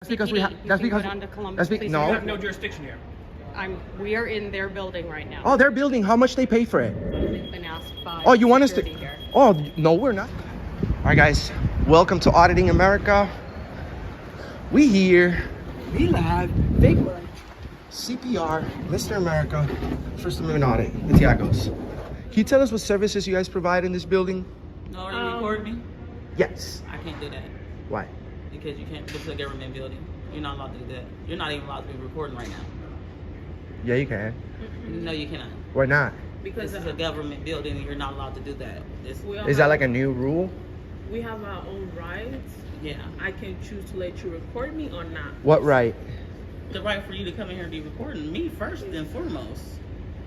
That's because we have. That's because. You have no jurisdiction here. We are in their building right now. Oh, their building. How much they pay for it? Been asked by Oh, you want us to? security here. Oh, no, we're not. All right, guys. Welcome to Auditing America. We here. We live. Fake lunch. CPR. Mr. America. First Amendment Audit. The Tiagos. Can you tell us what services you guys provide in this building? No, are you recording me? Yes. I can't do that. Why? Because you can't, this is a government building. You're not allowed to do that. You're not even allowed to be recording right now. Yeah, you can. No, you cannot. Why not? Because this is a government building and you're not allowed to do that. Is that like a new rule? We have our own rights. Yeah. I can choose to let you record me or not. What right? The right for you to come in here and be recording me first and foremost.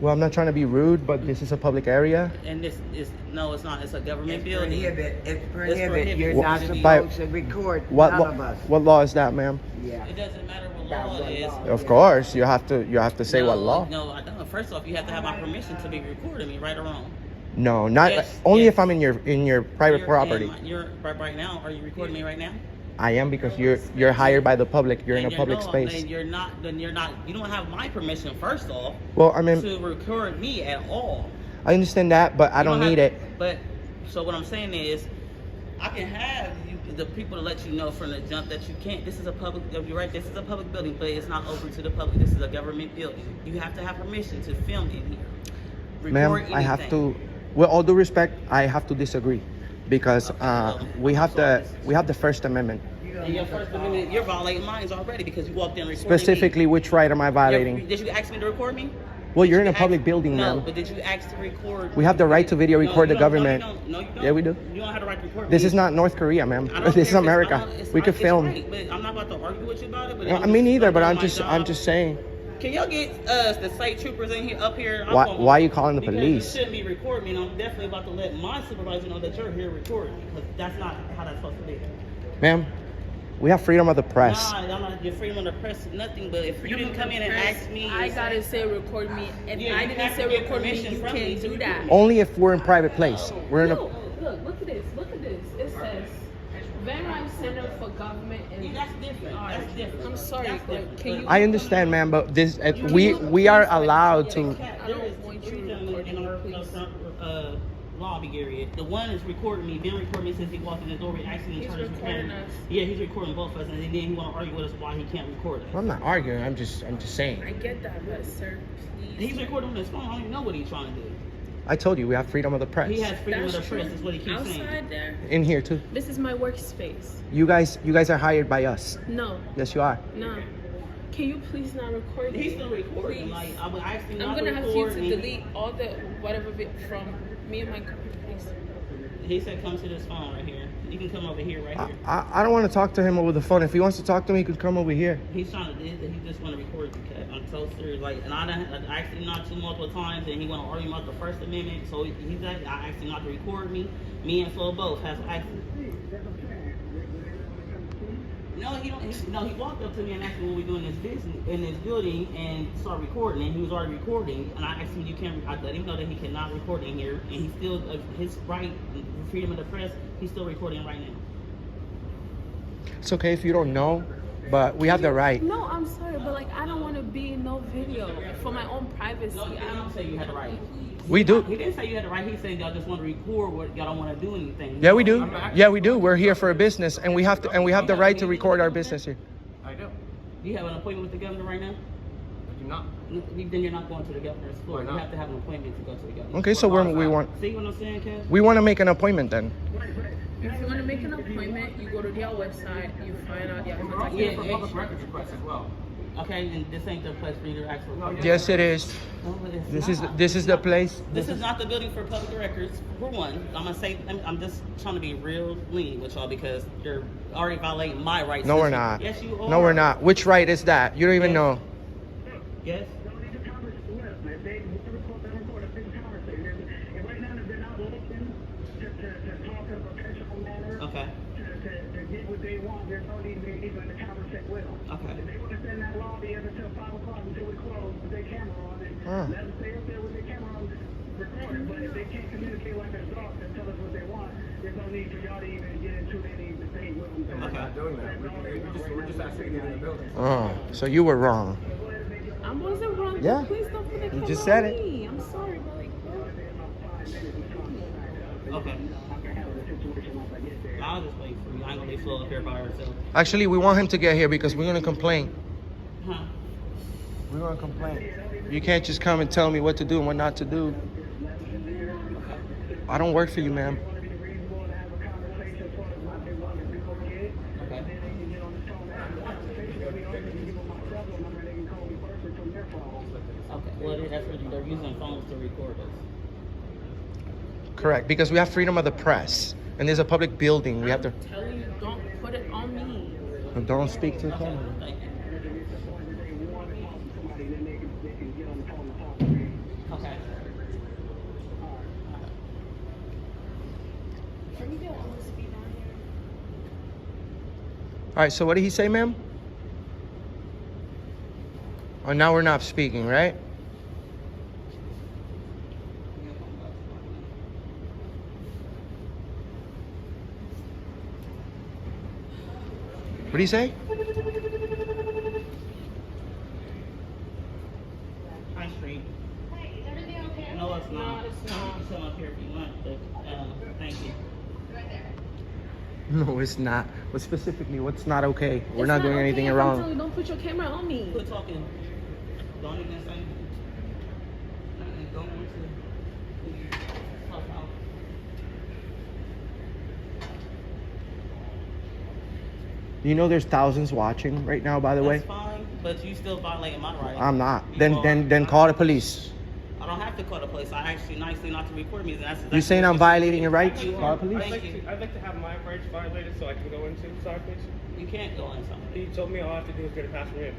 Well, I'm not trying to be rude, but this is a public area. And this is, no, it's not. It's a government It's building. It's prohibited. You're What- not by- supposed to record What none law? of us. What law is that, ma'am? Yeah. It doesn't matter what About law what it is. law. Of course, you have to say what law. No, I don't. First off, you have to have my permission to be recording me, right or wrong. No, not Yes, only yes. if I'm in your private property. You're right now. Are you recording me right now? I am, because you're hired by the public. You're in a public space. Then you're not. You don't have my permission. First off, Well, I mean, to record me at all. I understand that, but I You don't need have- it. But so what I'm saying is, I can have the people to let you know from the jump that you can't. This is a public. You're right. This is a public building, but it's not open to the public. This is a government building. You have to have permission to film in here. Ma'am, Record I have anything. to. With all due respect, I have to disagree, because we have the First Amendment. And your First Amendment, you're violating mine already because you walked in recording Specifically, which right am I violating? Did you ask me to record me? Well, you're in a Did you public ask- building, No, ma'am. but did you ask to record? We have the right to video record the government. No, you don't. Yeah, we do. You don't have the right to record This me. is not North Korea, ma'am. I don't This care is if it's- America. I don't- it's We right- could it's film. right, but I'm not about to argue with you about it. But I mean, neither, but I'm I'm just saying. Can y'all get the state troopers in here up here? Why are you calling the because police? You shouldn't be recording me, and I'm definitely about to let my supervisor know that you're here recording, because that's not how that's supposed to be. Ma'am, we have freedom of the press. Nah, I'm not your freedom of the press, nothing. But if you didn't come in and ask me, I gotta say record me. If Yeah, I you didn't have say to get record me, permission you from me can't to do record that. me. Only if we're in private place. We're in a. Look, look at this. Look at this. It says Van Rhyme Center for Government and that's different. That's different. I'm sorry, That's but different. can you? I understand, ma'am, but this we are allowed to. I don't want you recording me, please. Lobby area. The one is recording me, been recording me since he walked in the door, asking me to He's turn his recording camera. us. Yeah, he's recording both of us, and then he want to argue with us why he can't record us. I'm not arguing. I'm just saying. I get that, but sir, He's please. recording on his phone. I don't even know what he's trying to do. I told you we have freedom of the press. He has freedom of That's the press. true. Is what he keeps saying. Outside there, In here too. this is my workspace. You guys are hired by us. No, Yes, you are. no. Can you please not record me? He's still recording. Please. Like I would ask him I'm not gonna to have you record. to and delete all the whatever bit from me and my computer, please. He said, "Come to this phone right here. You can come over here, right here." I don't want to talk to him over the phone. If he wants to talk to me, he could come over here. He's trying to. He just want to record you, Kat. I'm so serious. Like, and I asked him not to multiple times, and he want to argue about the First Amendment. So he's like, I asked him not to record me. Me and Flo both has asked him. No, he don't. He walked up to me and asked me what we doing in this business in this building, and started recording. And he was already recording, and I asked him, "You can't." I let him know that he cannot record in here, and he's still his right, freedom of the press. He's still recording right now. It's okay if you don't know, but we have the right. No, I'm sorry, but like I don't want to be in no video for my own privacy. No, he didn't say you had the right. We do. He didn't say you had the right. He said y'all just want to record what y'all don't want to do anything. Yeah, we do. Yeah, we do. We're here for a business, and we have the right to record our business here. I do. You have an appointment with the governor right now? I do not. Then you're not going to the governor's floor. Why You not? have to have an appointment to go to the governor. Okay, so we want See what I'm saying, Kev? we want to make an appointment then. If you want to make an appointment, you go to their website, you find out their contact Yeah, For yeah. public records requests as well. Okay, and this ain't the place for you to ask for. public Yes, it is. No, but it's This not. is the place. This is not the building for public records. For one, I'm gonna say I'm just trying to be real lenient with y'all because you're already violating my rights. No, we're not. Yes, you are. No, we're not. Which right is that? You don't even Yes. know. Yes. Okay. To get what they want, there's no need to be even in the conversation with them. Okay. If they want to send that lobby up until 5 o'clock until we close with their camera on it, Huh. let them stay up there with their camera on. record it. But if they can't communicate like adults and tell us what they want, there's no need for y'all to even get into any debate with them. We're not doing that. We're just asking to get in the building. Oh, so you were wrong. I wasn't wrong. Yeah. Please don't put it You just on said it. me. I'm sorry, but like, Okay. I'll just wait for you. I ain't gonna be slow up here by herself. Actually, we want him to get here because we're gonna complain. Huh? We're gonna complain. You can't just come and tell me what to do and what not to do. I don't work for you, ma'am. Okay. Okay. Well, that's what they're using phones to record us. Correct, because we have freedom of the press, and there's a public building. We have to. I'm telling you, don't put it on me. Don't speak to the Okay. camera. Thank you. Okay. All right. So what did he say, ma'am? Oh, now we're not speaking, right? What do you say? High Street. Hey, is everything okay? No, it's not. No, it's You not. can come up here if you want, but thank you. Right there. No, it's not. But specifically, what's not okay? We're It's not doing okay anything if I'm wrong. telling you, don't put your camera on me. Quit talking. Don't even say anything. Don't want to talk out. You know, there's thousands watching right now. By the way, That's fine, but you still violating my rights. I'm not. You Then are. call the police. I don't have to call the police. I asked you nicely not to record me. That's You saying I'm violating your rights? You Call are. the police. Thank you. I'd like to have my rights violated so I can go into side, please. You can't go inside. He told me all I have to do is get a pass from him.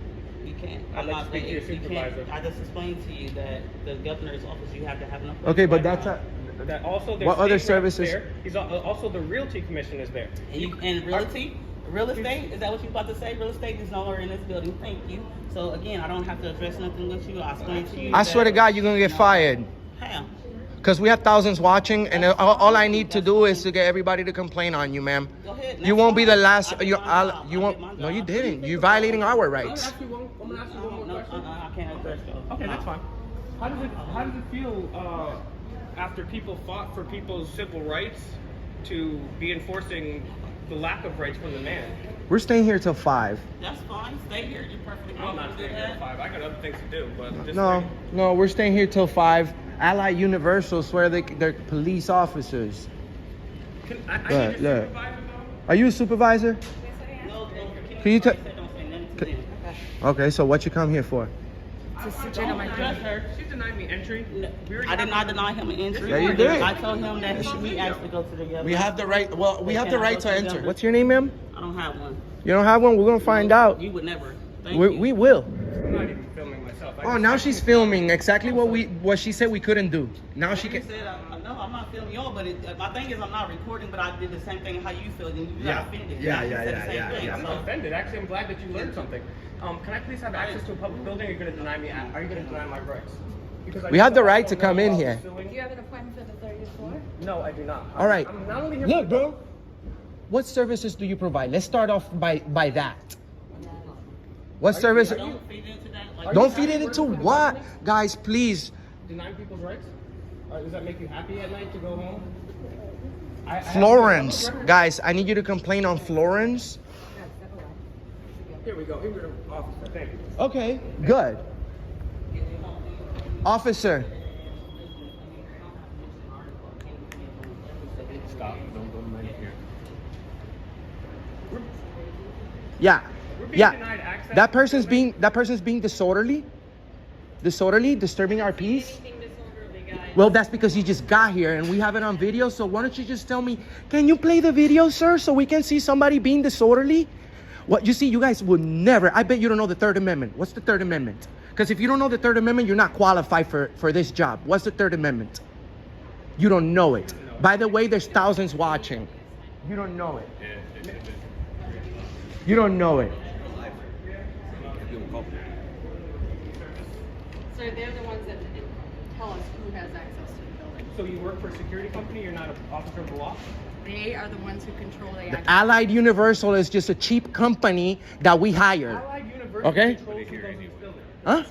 You can't. I'd like to speak to your you can't- supervisor. I just explained to you that the governor's office, you have to have enough. Okay, but that's a. That also there's What other state reps services? There. He's also the realty commission is there. And realty, real estate, is that what you about to say? Real estate is no longer in this building. Thank you. So again, I don't have to address nothing with you. I explained to you. I swear to God, you're gonna get fired. How? Because we have thousands watching, and all I need to do is to get everybody to complain on you, ma'am. Go ahead. You won't be the last. I did You, my I'll, job. you I won't. did my No, you job. didn't. You're violating our I'm gonna rights. ask you one more No, question. I can't address you. Okay, that's fine. How does it feel after people fought for people's civil rights to be enforcing the lack of rights from the man? We're staying here till 5. That's fine. Stay here. You're perfectly I'm welcome not to do staying here at that. 5. I got other things to do, but just No, we're staying here till 5. Allied Universal swear they're police officers. I Look, need your look. supervisor though. Are you a supervisor? No, Can you don't say nothing to them. Okay, so what you come here for? Don't address her. She denied me entry. We already I did have not a- deny him an entry. Yeah, you did. I told him that we asked to go to the governor. We have the right. Well, we have the Can I right go to to the enter. governor? What's your name, ma'am? I don't have one. You don't have one. We're gonna find out. You would never. Thank you. We will. I'm not even filming myself. Oh, now she's filming exactly what she said we couldn't do. Now she You can. said, no, I'm not filming y'all, but my thing is I'm not recording, but I did the same thing how you feel, and you Yeah. got offended. Yeah, I yeah, said the yeah, same yeah, thing, yeah. I'm so- not offended. Actually, I'm glad that you learned something. Can I please have access to a public building? Or are you going to deny me? Are you going to deny my rights? Because We have the right also to come know in while here. pursuing- Do you have an appointment for the 30th floor? No, I do not. All right. I'm not only here Look, for bro. What services do you provide? Let's start off by that. What service? Don't feed into that. Like, Don't feed it into what, guys? Please. denying people's rights. Does that make you happy at night to go home? Florence, guys, I need you to complain on Florence. Here we go. Here we go. Officer, thank you. Okay, good. Officer. Stop. Don't go right here. Yeah. We're being Yeah. denied access That to person's the building. being disorderly, disturbing our peace. Anything disorderly, guys. Well, that's because you just got here and we have it on video. So why don't you just tell me, can you play the video, sir, so we can see somebody being disorderly? What you see, you guys would never. I bet you don't know the Third Amendment. What's the Third Amendment? Because if you don't know the Third Amendment, you're not qualified for this job. What's the Third Amendment? You don't know it. By the way, there's thousands watching. You don't know it. You don't know it. So they're the ones that tell us who has access to the So you work for a security company? You're not an officer of the law? They are the ones who control the The access. Allied Universal is just a cheap company that we hire. Allied University Okay. controls who goes in this building. Huh?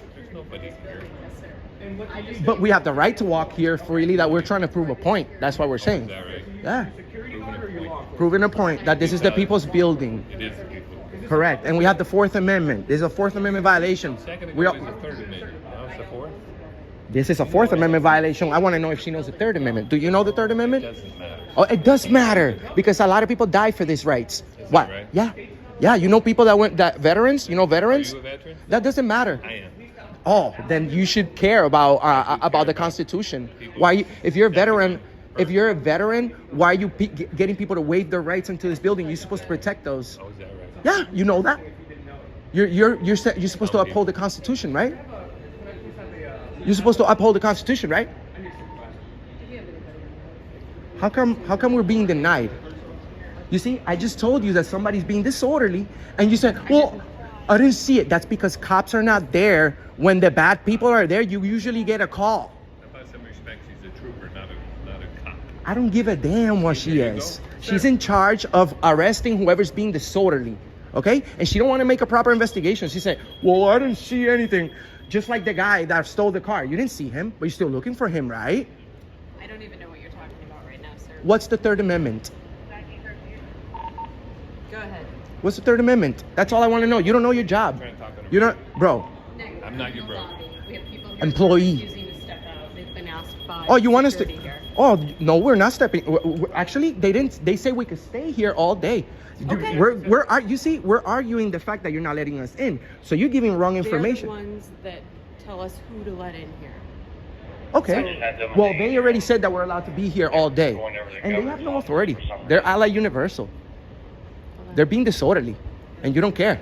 And what do you do? But we have the right to walk here freely. That we're trying to prove a point. That's what we're saying. Yeah, Security guard or your law enforcement? proving a point that this is the people's building. It is people. Correct. And we have the Fourth Amendment. This is a Fourth Amendment violation. Second We ago are, was the Third Amendment. Now it's the Fourth. this is a Fourth Amendment violation. I want to know if she knows the Third Amendment. Do you know the Third Amendment? Doesn't matter. Oh, it does matter because a lot of people die for these rights. What? right? Yeah. Yeah, you know people that veterans? You know Are veterans? you a veteran? That doesn't matter. I am. Oh, then you should care about the Constitution. Why, if you're a veteran, why are you getting people to waive their rights into this building? You're supposed to protect those. Oh, is that right? Yeah, you know that. You're supposed to uphold the Constitution, right? You're supposed to uphold the Constitution, right? How come we're being denied? You see, I just told you that somebody's being disorderly, and you said, well, I didn't see it. That's because cops are not there. When the bad people are there, you usually get a call. About some respect, she's a trooper, not a cop. I don't give a damn what she There you is. go. She's in charge of arresting whoever's being disorderly, okay? And she don't want to make a proper investigation. She said, well, I didn't see anything. Just like the guy that stole the car. You didn't see him, but you're still looking for him, right? I don't even know what you're talking about right now, sir. What's the Third Amendment? Go ahead. What's the Third Amendment? That's all I want to know. You don't know your job. Trying to talk on a You don't, bro. No, I'm not your no bro. lobby. We have people here Employee. refusing to step out. They've been asked by Oh, you want us to? security here. Oh no, we're not stepping. Actually, they didn't. They say we could stay here all day. Okay. You see, we're arguing the fact that you're not letting us in. So you're giving wrong information. They're the ones that tell us who to let in here. Okay. Well, they already said that we're allowed to be here all day, and they have no authority. They're Allied Universal. They're being disorderly, and you don't care.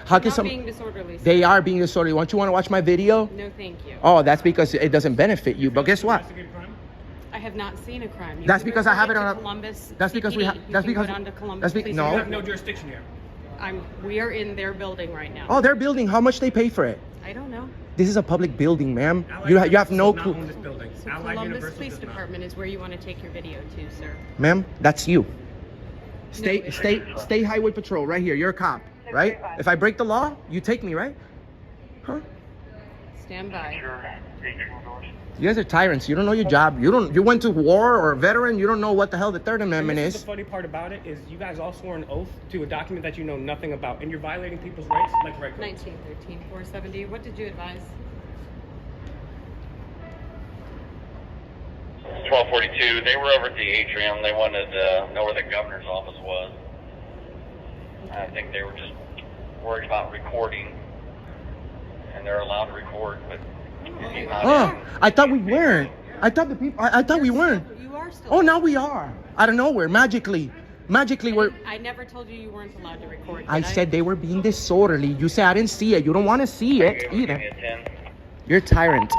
How can Not some? being disorderly, sir. They are being disorderly. Want you to watch my video? No, thank you. Oh, that's because it doesn't benefit you. But guess what? Investigate crime? I have not seen a crime. You That's can because I have report it on to a- Columbus. That's because we CPD. have. You That's can because. go down to Columbus That's Police because. You No. have no jurisdiction here. We are in their building right now. Oh, they're building. How much they pay for it? I don't know. This is a public building, ma'am. Allied You have Universal no does not clue, own this building. So Allied Columbus Universal Police does not. Department is where you want to take your video to, sir. ma'am. That's you. it's- Stay Highway Patrol right here. You're a cop, right? If I break the law, you take me, right? Huh? Stand by. You guys are tyrants. You don't know your job. You went to war or a veteran. You don't know what the hell the Third Amendment And this is. the funny part about it is you guys all swore an oath to a document that you know nothing about, and you're violating people's rights like right codes. 1913 470. What did you advise? 1242. They were over at the atrium. They wanted to know where the governor's office was. I think they were just worried about recording, and they're allowed to record, but he's not Oh, in. I thought we weren't. I thought the people. I thought we weren't. You are still. Oh, now we are. Out of nowhere, magically, we're. I never told you you weren't allowed to record. I did said they were being disorderly. You said I didn't see it. You don't want to see it Give me either. a 10. You're a tyrant.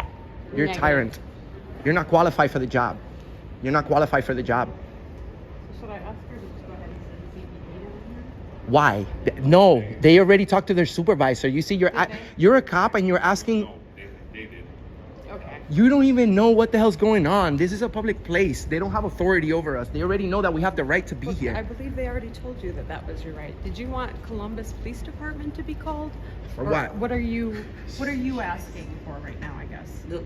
You're a Negative. tyrant. You're not qualified for the job. You're not qualified for the job. Should I ask her to just go ahead and send CPD down Why? No, they already talked to their supervisor. You see, Okay. you're a cop and you're asking. No, they did. here? Okay. You don't even know what the hell's going on. This is a public place. They don't have authority over us. They already know that we have the right to be I here. believe they already told you that that was your right. Did you want Columbus Police Department to be called? For Or what? What are you asking for right now? I guess. The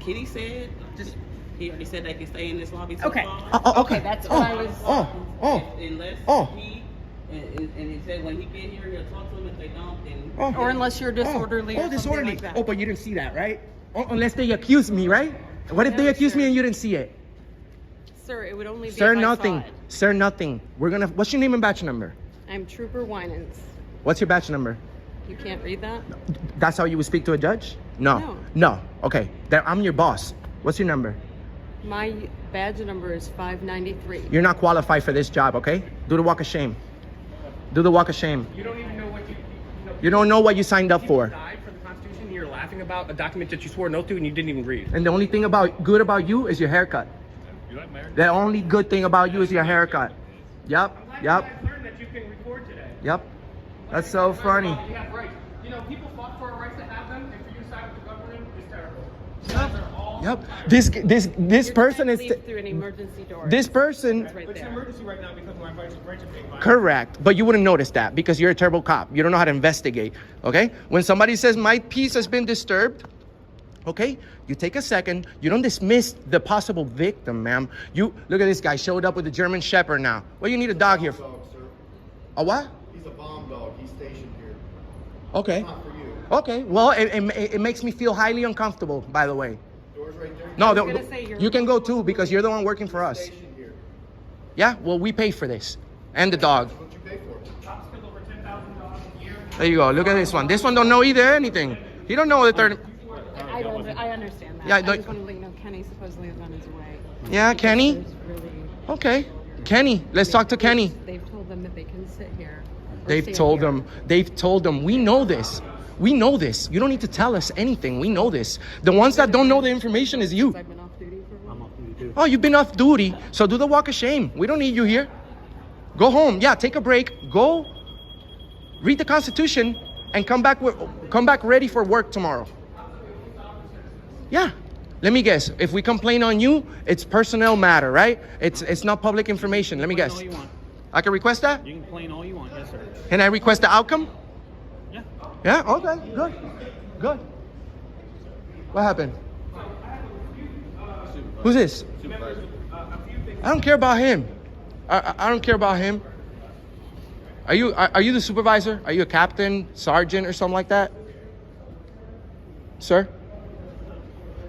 Kitty said, just he already said they can stay in this lobby so Okay. far. Okay. that's what I was- Unless Oh. he, and he said when he get here, he'll talk to them. If they don't, then Oh. Or unless you're disorderly or something disorderly. like that. Oh, but you didn't see that, right? Oh, unless they accuse me, right? What if they No, accuse me sir. and you didn't see it? Sir, it would only be Sir, if I saw nothing. it. Sir, nothing. What's your name and batch number? I'm Trooper Winans. What's your batch number? You can't read that? That's how you would speak to a judge? No. No. No. Okay. I'm your boss. What's your number? My badge number is 593. You're not qualified for this job, okay? Do the walk of shame. Do the walk of shame. You don't even know what You don't know what you signed up people for. died for the Constitution. You're laughing about a document that you swore no to and you didn't even read. And the only thing good about you is your haircut. You like married? The only good thing about you is your haircut. Yep. I'm glad Yep. you guys learned that you can record today. Yep. That's so funny. You have rights. You know, people fought for our rights to have them, and for you to side with the government is terrible. You guys are all Yep. This person is. Leave through an emergency door. This person. It's right It's an there. emergency right now because my rights are being violated. Correct, but you wouldn't notice that because you're a terrible cop. You don't know how to investigate. Okay. When somebody says my peace has been disturbed, okay, you take a second. You don't dismiss the possible victim, ma'am. You look at this guy showed up with a German Shepherd now. What do you need a dog here for? Dog, sir. A what? He's a bomb dog. He's stationed here. Okay. It's not for you. Okay. Well, it makes me feel highly uncomfortable. By the way. Door's right there. No, gonna say you're- you can go too because you're the one working for us. Stationed here. Yeah. Well, we pay for this and the dog. That's what you pay for. Cops spend over $10,000 a year. There you go. Look at this one. This one don't know either anything. He don't know the third. I understand that. Yeah, I the- just want to let you know Kenny supposedly is on his way. Yeah, Kenny. There's really, Okay, Kenny. Let's talk to Kenny. They've told them that they can sit here. or They've stand told here. them. They've told them. We know this. We know this. You don't need to tell us anything. We know this. The ones that don't know the information is you. I've been off duty for a while. Oh, you've been off duty, so do the walk of shame. We don't need you here. Go home. Yeah, take a break. Go read the Constitution and come back ready for work tomorrow. Yeah. Let me guess. If we complain on you, it's personnel matter, right? It's not public information. Let me guess. All you want. I can request that? You can complain all you want, yes, sir. Can I request the outcome? Yeah. Yeah, okay, good. Good. What happened? Who's this? I don't care about him. I don't care about him. Are you the supervisor? Are you a captain, sergeant, or something like that? Sir?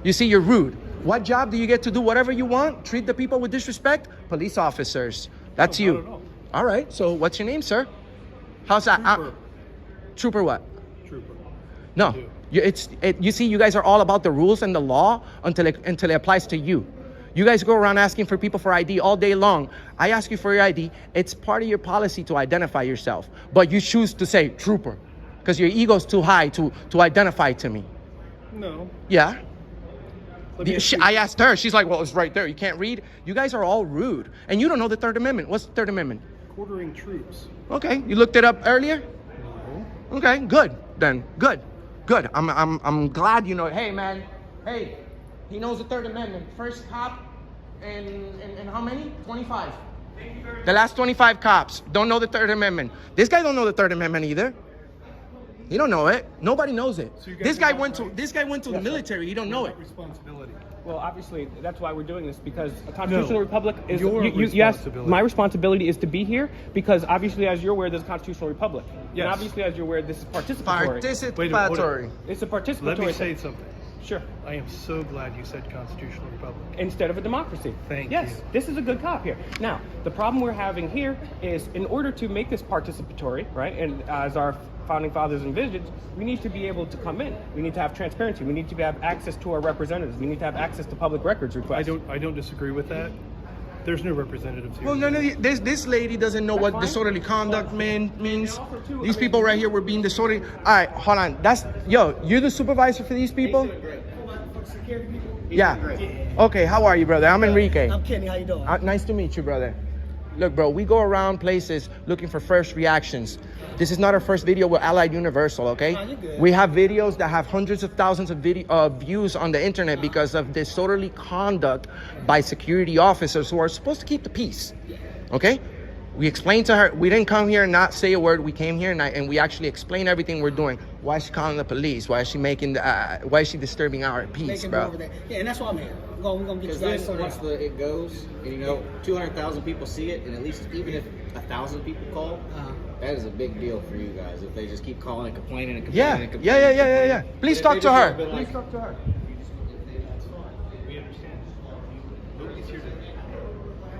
You see, you're rude. What job do you get to do whatever you want? Treat the people with disrespect? Police officers. That's No, you. not at all. All right, so what's your name, sir? How's that? Trooper. Trooper what? Trooper. No, do. you see, you guys are all about the rules and the law until it applies to you. You guys go around asking for people for ID all day long. I ask you for your ID. It's part of your policy to identify yourself, but you choose to say trooper because your ego's too high to identify to me. No. Yeah. Let me ask you- I asked her. She's like, well, it's right there. You can't read. You guys are all rude, and you don't know the Third Amendment. What's the Third Amendment? Quartering troops. Okay, you looked it up earlier. No. Okay, good then. Good. I'm glad you know it. Hey man, hey, he knows the Third Amendment. First cop and how many? 25. The last 25 cops don't know the Third Amendment. This guy don't know the Third Amendment either. He don't know it. Nobody knows it. So you guys This guy are went right. to the military. He don't know it. Responsibility. Well, obviously, that's why we're doing this, because a constitutional republic is your yes, responsibility. my responsibility is to be here, because obviously, as you're aware, there's a constitutional republic. Yes. And obviously, as you're aware, this is participatory. Wait a minute, hold Participatory. on. It's a participatory. Let me say something. Sure. I am so glad you said constitutional republic. Instead of a democracy. Thank yes, you. this is a good cop here. Now, the problem we're having here is, in order to make this participatory, right, and as our founding fathers envisioned, we need to be able to come in. We need to have transparency. We need to have access to our representatives. We need to have access to public records requests. I don't disagree with that. There's no representatives here. Well, none of this lady doesn't know what fine. disorderly conduct means. also, too, These I people mean- right here were being disorderly. All right, hold on. You're the supervisor for these people? Yeah. Okay, how are you, brother? I'm Enrique. I'm Kenny. How you doing? Nice to meet you, brother. Look, bro, we go around places looking for first reactions. This is not our first video with Allied Universal, okay? Oh, you're good. We have videos that have hundreds of thousands of views on the internet because of disorderly conduct by security officers who are supposed to keep the peace, okay? We explained to her, we didn't come here and not say a word. We came here and we actually explained everything we're doing. Why is she calling the police? Why is she why is she disturbing our peace, Making bro? over there. Yeah, and that's why I'm here. We're gonna get Because you then guys sorted once out. it goes, and 200,000 people see it, and at least even if 1,000 people call, that is a big deal for you guys. If they just keep calling and complaining and complaining and complaining. Yeah. Please talk to her. Please talk to her. We understand. Nobody's here today.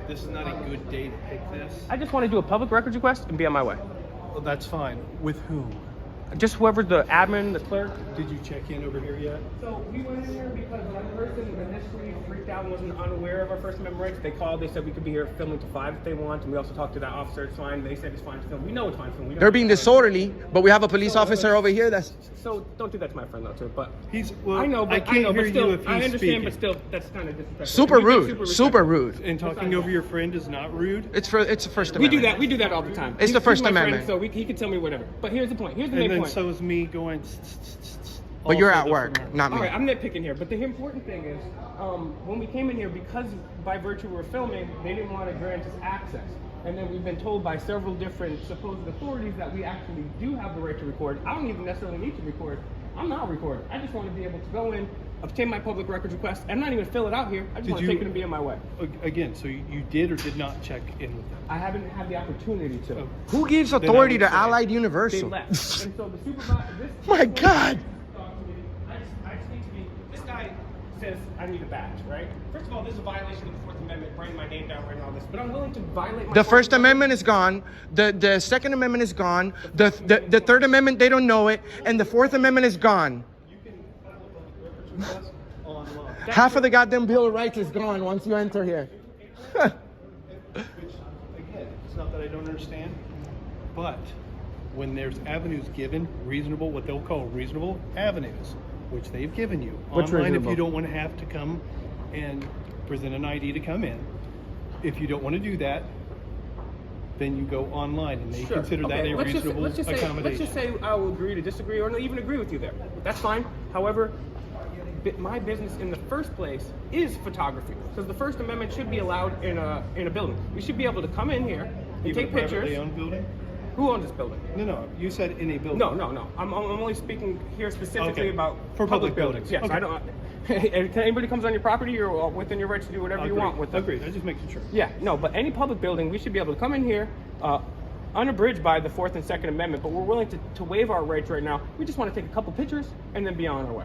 This is not a good day to pick this. I just want to do a public records request and be on my way. Well, that's fine. With whom? Just whoever's the admin, the clerk. Did you check in over here yet? So we went in here because one person initially freaked out and wasn't unaware of our First Amendment rights. They called, they said we could be here filming to 5 if they want, and we also talked to that officer, it's fine. They said it's fine to film. We know it's fine to film. We don't They're being disorderly, but we have a police officer over here that's... So don't do that to my friend though, too. But Well, I know, but I can't hear still, you if he's I understand, speaking. but still, that's kind of disrespectful. Super We've been rude. respectful. Super rude. And talking over your friend is not rude. It's the First We Amendment. do that all the time. It's the First He's my Amendment. friend, so he can tell me whatever. But here's the point. Here's the And main then point. so is me going. But you're Also at work, different. not me. All right, I'm nitpicking here, but the important thing is, when we came in here, because by virtue we're filming, they didn't want to grant us access. And then we've been told by several different supposed authorities that we actually do have the right to record. I don't even necessarily need to record. I'm not recording. I just want to be able to go in, obtain my public records request, and not even fill it out here. I just want to take it and be in my way. Again, so you did or did not check in with them? I haven't had the opportunity to. Who gives Then I authority would to say Allied They Universal? left. And so the supervisor, My God. I just need to be, this guy says I need a badge, right? First of all, this is a violation of the Fourth Amendment, writing my name down, writing all this, but I'm willing to violate my The First Amendment is gone. The Second Amendment is gone. The Third Amendment, they don't know it. And the Fourth Amendment is gone. You can file a records request online. Half of the goddamn Bill of Rights is gone once you enter here. Which, again, it's not that I don't understand, but when there's avenues given, reasonable, what they'll call reasonable avenues, which they've given you. What's Online, reasonable? if you don't want to have to come and present an ID to come in. If you don't want to do that, then you go online, and they consider that a reasonable accommodation. Let's just say I will agree to disagree or not even agree with you there. That's fine. However, my business in the first place is photography, because the First Amendment should be allowed in a building. We should be able to come in here and Even take a privately pictures. owned building? Who owns this building? No, you said in a building. No. I'm only speaking here specifically Okay. about For public buildings. Yes, Okay. I don't. If anybody comes on your property, you're within your rights to do whatever you want with them. Agreed. I'm just making sure. Yeah, no, but any public building, we should be able to come in here, unabridged by the Fourth and Second Amendment, but we're willing to waive our rights right now. We just want to take a couple pictures and then be on our way.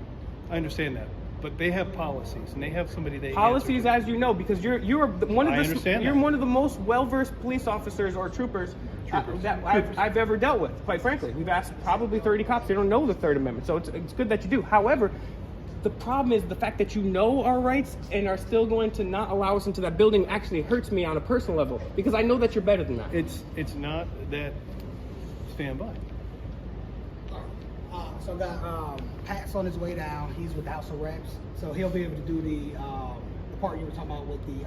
I understand that, but they have policies, and they have somebody they Policies, answer to. as you know, because you're one of I the understand you're that. one of the most well-versed police officers or troopers that I've ever dealt with. Quite frankly, we've asked probably 30 cops. They don't know the Third Amendment, so it's good that you do. However, the problem is the fact that you know our rights and are still going to not allow us into that building actually hurts me on a personal level, because I know that you're better than that. It's not that. Stand by. So I got Pat's on his way down. He's with House of Reps, so he'll be able to do the part you were talking about with the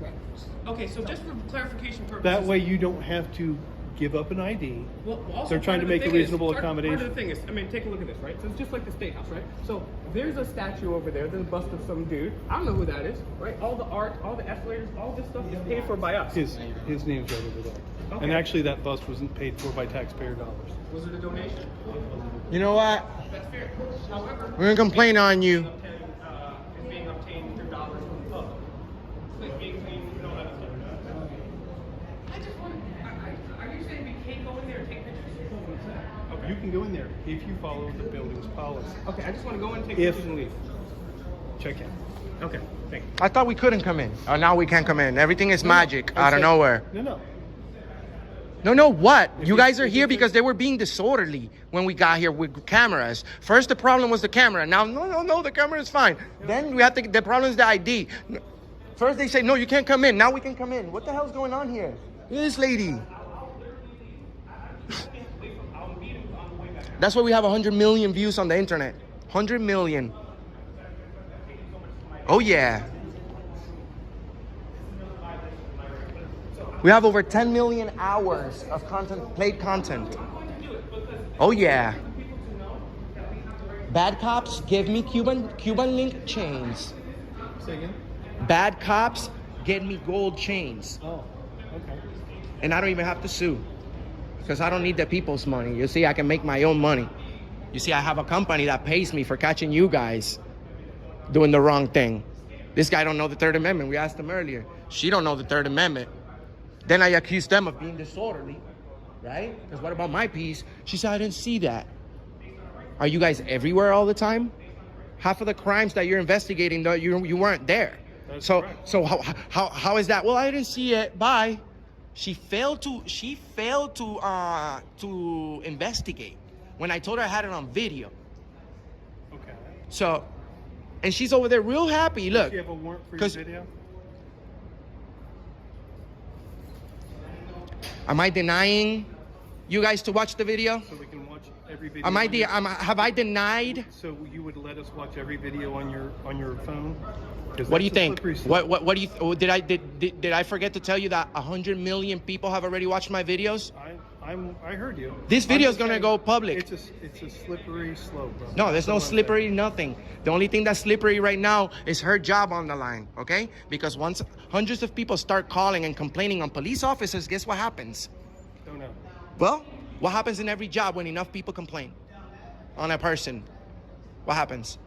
records. Okay, so just for clarification purposes. That way you don't have to give up an ID. Well, also They're trying to part of make a the thing reasonable is, accommodation. Part of the thing is, I mean, take a look at this, right? So it's just like the State House, right? So there's a statue over there, there's a bust of some dude. I don't know who that is, right? All the art, all the escalators, all this stuff is paid for by us. His name's right over there. Okay. And actually, that bus wasn't paid for by taxpayer dollars. Was it a donation? You know what? That's fair. However, We're gonna complain on you. It's being obtained through dollars from the public. It's being clean, you know, that stuff. I just want. Are you saying we can't go in there and take pictures? Okay. You can go in there if you follow the building's policy. Okay, I just want to go in, take If- pictures, and leave. Check in. Okay, thank you. I thought we couldn't come in. Oh, now we can't come in. Everything is magic out of said- nowhere. No. No, what? You guys are here because they were being disorderly when we got here with cameras. First, the problem was the camera. Now, no, the camera is fine. Then we have to. The problem is the ID. First, they say no, you can't come in. Now we can come in. What the hell's going on here? Look at this lady. That's why we have 100 million views on the internet. 100 million. Oh yeah. We have over 10 million hours of played content. Oh yeah. Bad cops give me Cuban link chains. Say again? Bad cops get me gold chains. Oh, okay. And I don't even have to sue. Because I don't need the people's money. You see, I can make my own money. You see, I have a company that pays me for catching you guys doing the wrong thing. This guy don't know the Third Amendment. We asked him earlier. She don't know the Third Amendment. Then I accused them of being disorderly, right? Because what about my piece? She said, I didn't see that. Are you guys everywhere all the time? Half of the crimes that you're investigating, though, you weren't there. That's So correct. how is that? Well, I didn't see it. Bye. She failed to investigate when I told her I had it on video. Okay. So, and she's over there real happy. Look, Do you have a warrant for your 'cause- video? am I denying you guys to watch the video? So we can watch every video. Have I on your- denied? So you would let us watch every video on your phone? 'Cause What do you that's a think? slippery slope. What do you? Did I forget to tell you that 100 million people have already watched my videos? I heard you. This video is gonna go public. It's a slippery slope, bro. No, there's no That's all I'm slippery saying. nothing. The only thing that's slippery right now is her job on the line, okay? Because once hundreds of people start calling and complaining on police officers, guess what happens? Don't know. Well, what happens in every job when enough people complain on a person? What happens?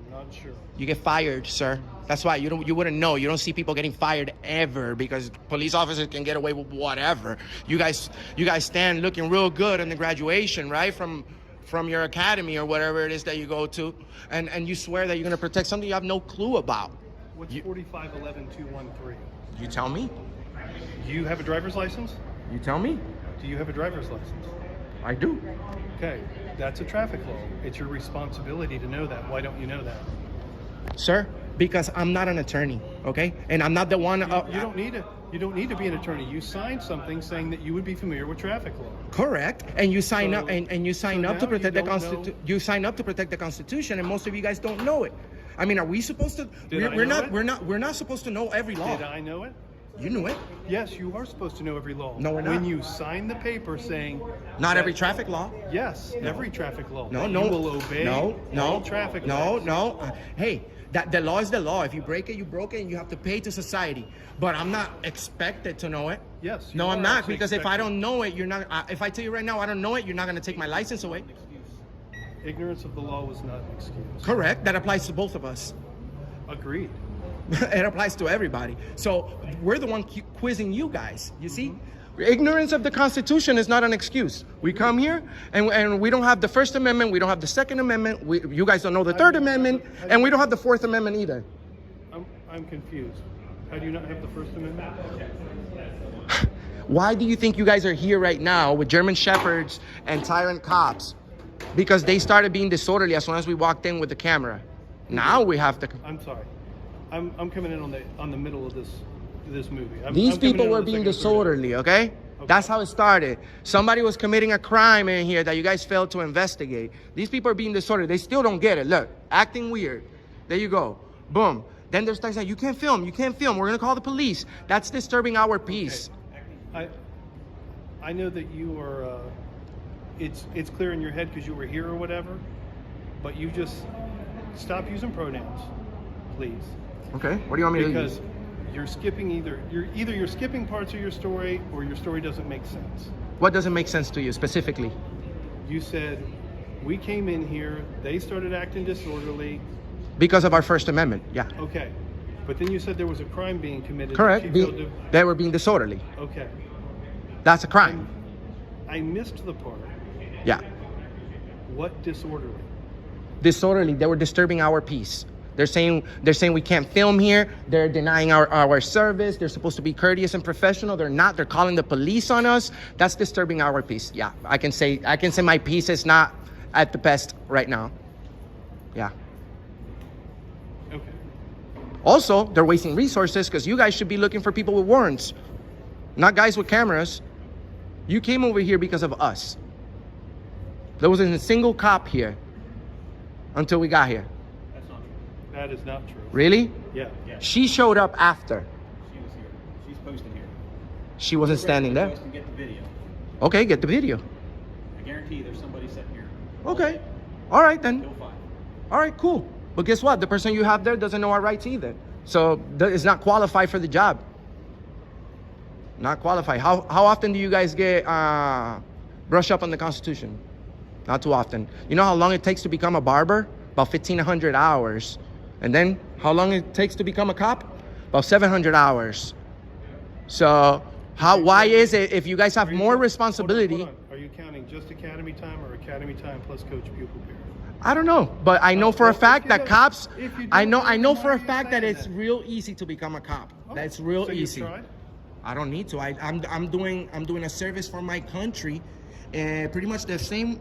I'm not sure. You get fired, sir. That's why you wouldn't know. You don't see people getting fired ever because police officers can get away with whatever. You guys stand looking real good in the graduation, right? From your academy or whatever it is that you go to, and you swear that you're gonna protect something you have no clue about. What's 4511-213? You tell me. Do you have a driver's license? You tell me. Do you have a driver's license? I do. Okay, that's a traffic law. It's your responsibility to know that. Why don't you know that? Sir, because I'm not an attorney, okay? And I'm not the one. You don't need to be an attorney. You signed something saying that you would be familiar with traffic law. Correct. And you sign up and you sign up to now protect you the don't Constitution. know- You sign up to protect the Constitution, and most of you guys don't know it. I mean, are we supposed to? Did I We're know not. it? We're not supposed to know every law. Did I know it? You knew it. Yes, you are supposed to know every law. No, we're not. When you sign the paper saying Not that- every traffic law. Yes, every traffic law. No, that no. You will obey all traffic laws. No. Hey, that the law is the law. If you break it, you broke it, and you have to pay to society. But I'm not expected to know it. Yes. you No, I'm are not, actually because if I expected. don't know it, you're not. If I tell you right now I don't know it, you're not going to take my license away. Ignorance of the law was not an excuse. Correct. That applies to both of us. Agreed. It applies to everybody. So we're the one quizzing you guys. You see, ignorance of the Constitution is not an excuse. We come here and we don't have the First Amendment. We don't have the Second Amendment. You guys don't know the Third Amendment, and we don't have the Fourth Amendment either. I'm confused. How do you not have the First Amendment? Why do you think you guys are here right now with German Shepherds and tyrant cops? Because they started being disorderly as soon as we walked in with the camera. Now we have to. I'm sorry. I'm coming in on the middle of this movie. These I'm coming people in were on the being second or third. disorderly, okay? That's how it started. Somebody was committing a crime in here that you guys failed to investigate. These people are being disorderly. They still don't get it. Look, acting weird. There you go. Boom. Then there's things like, you can't film. You can't film. We're going to call the police. That's disturbing our peace. I know that you are, it's clear in your head because you were here or whatever, but you just stop using pronouns, please. Okay. What do you want me to do? Because you're skipping you're skipping parts of your story or your story doesn't make sense. What doesn't make sense to you specifically? You said, we came in here, they started acting disorderly. Because of our First Amendment, yeah. Okay. But then you said there was a crime being committed. Correct. That she failed to- They were being disorderly. Okay. That's a crime. I missed the part. Yeah. What disorderly? Disorderly. They were disturbing our peace. They're saying we can't film here. They're denying our service. They're supposed to be courteous and professional. They're not. They're calling the police on us. That's disturbing our peace. Yeah. I can say my peace is not at the best right now. Yeah. Okay. Also, they're wasting resources because you guys should be looking for people with warrants, not guys with cameras. You came over here because of us. There wasn't a single cop here until we got here. That's not true. That is not true. Really? Yeah. She showed up after. She was here. She's posting here. She wasn't standing there. Post and get the video. Okay, get the video. I guarantee you there's somebody sitting here. Okay. All right then. Till 5. All right, cool. But guess what? The person you have there doesn't know our rights either. So is not qualified for the job. Not qualified. How often do you guys get brush up on the Constitution? Not too often. You know how long it takes to become a barber? About 1,500 hours. And then how long it takes to become a cop? About 700 hours. So why is it if you guys have more responsibility? Hold on. Are you counting just academy time or academy time plus coach pupil period? I don't know, but I know for a fact that cops. if you I don't know why for are a you fact that saying it's that? real easy to become a cop. That's real So you easy. tried? I don't need to. I'm doing a service for my country, and pretty much the same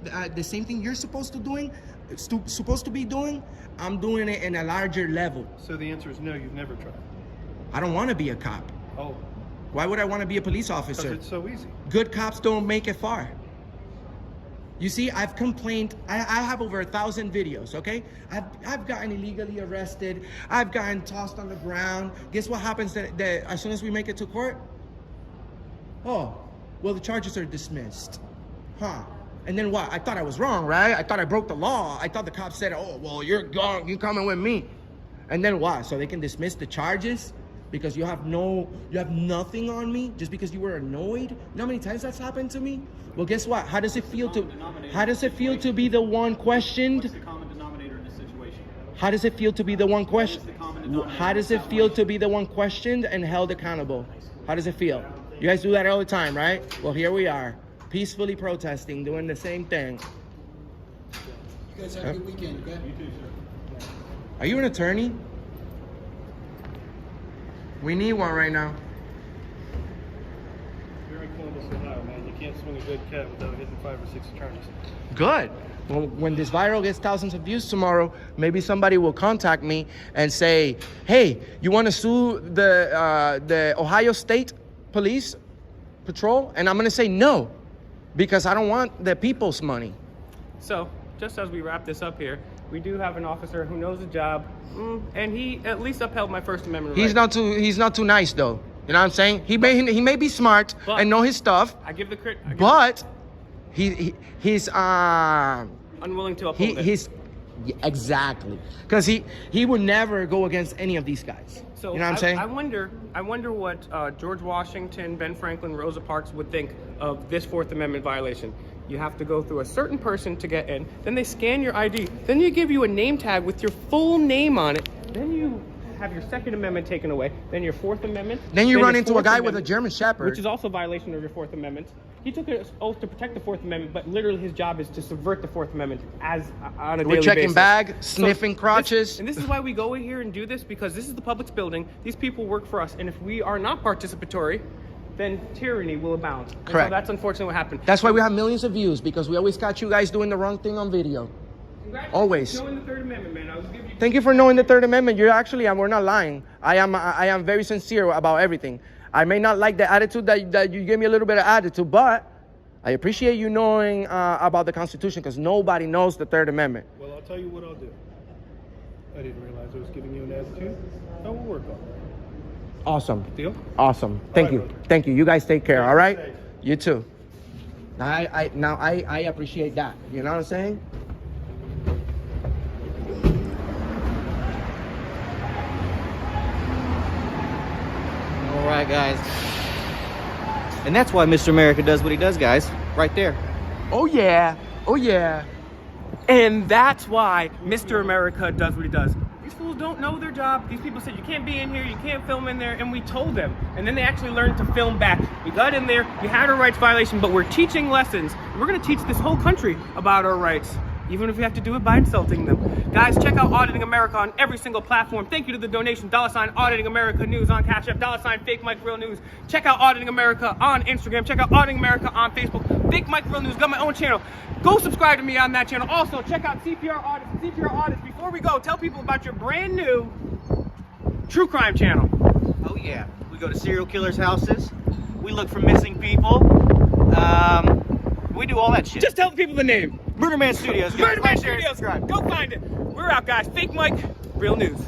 thing you're supposed to be doing. I'm doing it in a larger level. So the answer is no, you've never tried. I don't want to be a cop. Oh. Why would I want to be a police Because officer? it's so easy. Good cops don't make it far. You see, I've complained. I have over 1,000 videos, okay? I've gotten illegally arrested. I've gotten tossed on the ground. Guess what happens as soon as we make it to court? Oh, well, the charges are dismissed. Huh. And then what? I thought I was wrong, right? I thought I broke the law. I thought the cop said, oh, well, you're coming with me. And then what? So they can dismiss the charges because you have nothing on me just because you were annoyed? You know how many times that's happened to me? Well, guess what? How does it feel to be the one questioned? What's the common denominator in this situation? How does it feel to be the one questioned? What is the common denominator? How does it feel to be the one questioned and held accountable? How does it feel? You guys do that all the time, right? Well, here we are, peacefully protesting, doing the same thing. You guys have a good weekend, okay? You too, sir. Are you an attorney? We need one right now. You're in Columbus, Ohio, man. You can't swing a good cat without hitting 5 or 6 attorneys. Good. Well, when this viral gets thousands of views tomorrow, maybe somebody will contact me and say, hey, you want to sue the Ohio State Police Patrol? And I'm going to say no, because I don't want the people's money. So, just as we wrap this up here, we do have an officer who knows the job, and he at least upheld my First Amendment rights. He's not too nice, though. You know what I'm saying? He may be smart and know his stuff, I give the credit. but he's Unwilling to uphold it. Exactly, because he would never go against any of these guys. So you know what I'm saying? I wonder what George Washington, Ben Franklin, Rosa Parks would think of this Fourth Amendment violation. You have to go through a certain person to get in. Then they scan your ID. Then they give you a name tag with your full name on it. Then you have your Second Amendment taken away. Then your Fourth Amendment. Then you run into a Fourth guy with a Amendment, German Shepherd, which is also a violation of your Fourth Amendment. He took an oath to protect the Fourth Amendment, but literally his job is to subvert the Fourth Amendment on a daily We're checking basis. bag, sniffing crotches. And this is why we go in here and do this, because this is the public's building. These people work for us, and if we are not participatory, then tyranny will abound. And Correct. So that's unfortunately what happened. That's why we have millions of views, because we always got you guys doing the wrong thing on video. Always. Knowing the Third Amendment, man. I was giving you. Thank you for knowing the Third Amendment. You're actually, and we're not lying. I am very sincere about everything. I may not like the attitude that you gave me a little bit of attitude, but I appreciate you knowing about the Constitution, because nobody knows the Third Amendment. Well, I'll tell you what I'll do. I didn't realize I was giving you an attitude. I will work on it. Awesome. Deal? Awesome. Thank All you. right, brother. Thank you. You guys take care. All right. Safe. You too. I appreciate that. You know what I'm saying? All right, guys. And that's why Mr. America does what he does, guys. Right there. Oh yeah. Oh yeah. And that's why Mr. America does what he does. These fools don't know their job. These people said, you can't be in here, you can't film in there, and we told them. And then they actually learned to film back. We got in there, we had our rights violation, but we're teaching lessons. We're gonna teach this whole country about our rights, even if we have to do it by insulting them. Guys, check out Auditing America on every single platform. Thank you to the donation, $ Auditing America News on Cash App, $ Fake Mike Real News. Check out Auditing America on Instagram. Check out Auditing America on Facebook. Fake Mike Real News, got my own channel. Go subscribe to me on that channel. Also, check out CPR Audits and CPR Audits. Before we go, tell people about your brand new true crime channel. Oh, yeah. We go to serial killers' houses. We look for missing people. We do all that shit. Just tell people the name. Murder Man Studios. Murder Man Like, share, and Studios. subscribe. Go find it. We're out, guys. Fake Mike Real News.